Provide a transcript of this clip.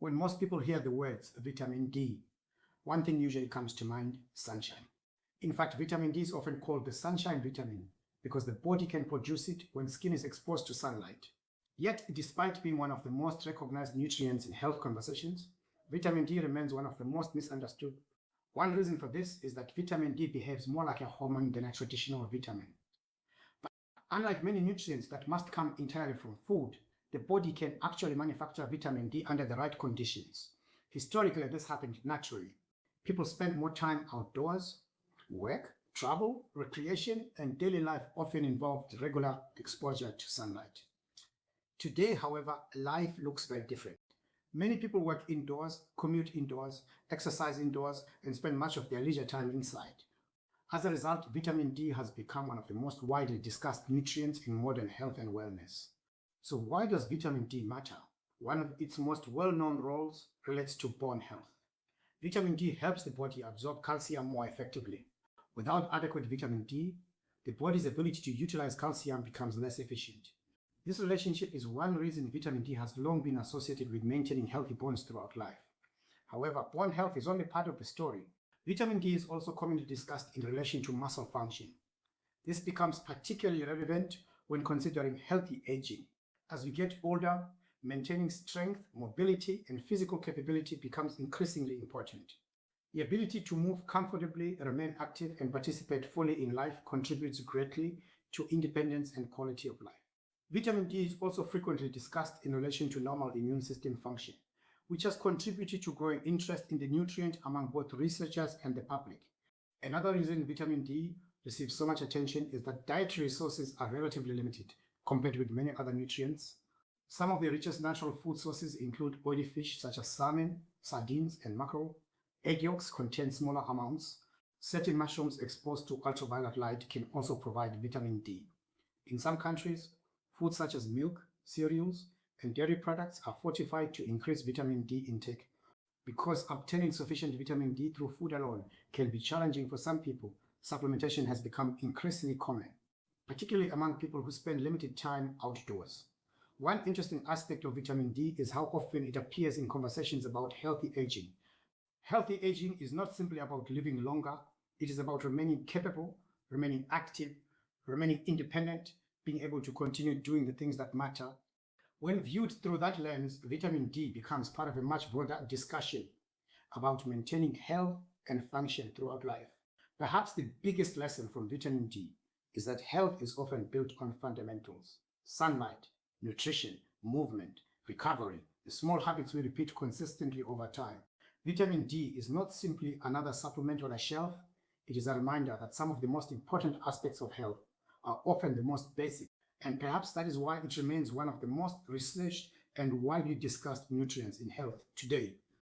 When most people hear the words vitamin D, one thing usually comes to mind: sunshine. In fact, vitamin D is often called the sunshine vitamin because the body can produce it when skin is exposed to sunlight. Yet, despite being one of the most recognized nutrients in health conversations, vitamin D remains one of the most misunderstood. One reason for this is that vitamin D behaves more like a hormone than a traditional vitamin. Unlike many nutrients that must come entirely from food, the body can actually manufacture vitamin D under the right conditions. Historically, this happened naturally. People spent more time outdoors. Work, travel, recreation, and daily life often involved regular exposure to sunlight. Today, however, life looks very different. Many people work indoors, commute indoors, exercise indoors, and spend much of their leisure time inside. As a result, vitamin D has become one of the most widely discussed nutrients in modern health and wellness. So why does vitamin D matter? One of its most well-known roles relates to bone health. Vitamin D helps the body absorb calcium more effectively. Without adequate vitamin D, the body's ability to utilize calcium becomes less efficient. This relationship is one reason vitamin D has long been associated with maintaining healthy bones throughout life. However, bone health is only part of the story. Vitamin D is also commonly discussed in relation to muscle function. This becomes particularly relevant when considering healthy aging. As we get older, maintaining strength, mobility, and physical capability becomes increasingly important. The ability to move comfortably, remain active, and participate fully in life contributes greatly to independence and quality of life. Vitamin D is also frequently discussed in relation to normal immune system function, which has contributed to growing interest in the nutrient among both researchers and the public. Another reason vitamin D receives so much attention is that dietary resources are relatively limited compared with many other nutrients. Some of the richest natural food sources include oily fish such as salmon, sardines, and mackerel. Egg yolks contain smaller amounts. Certain mushrooms exposed to ultraviolet light can also provide vitamin D. In some countries, foods such as milk, cereals, and dairy products are fortified to increase vitamin D intake. Because obtaining sufficient vitamin D through food alone can be challenging for some people, supplementation has become increasingly common, particularly among people who spend limited time outdoors. One interesting aspect of vitamin D is how often it appears in conversations about healthy aging. Healthy aging is not simply about living longer, it is about remaining capable, remaining active, remaining independent, being able to continue doing the things that matter. When viewed through that lens, vitamin D becomes part of a much broader discussion about maintaining health and function throughout life. Perhaps the biggest lesson from vitamin D is that health is often built on fundamentals: sunlight, nutrition, movement, recovery, the small habits we repeat consistently over time. Vitamin D is not simply another supplement on a shelf, it is a reminder that some of the most important aspects of health are often the most basic, and perhaps that is why it remains one of the most researched and widely discussed nutrients in health today.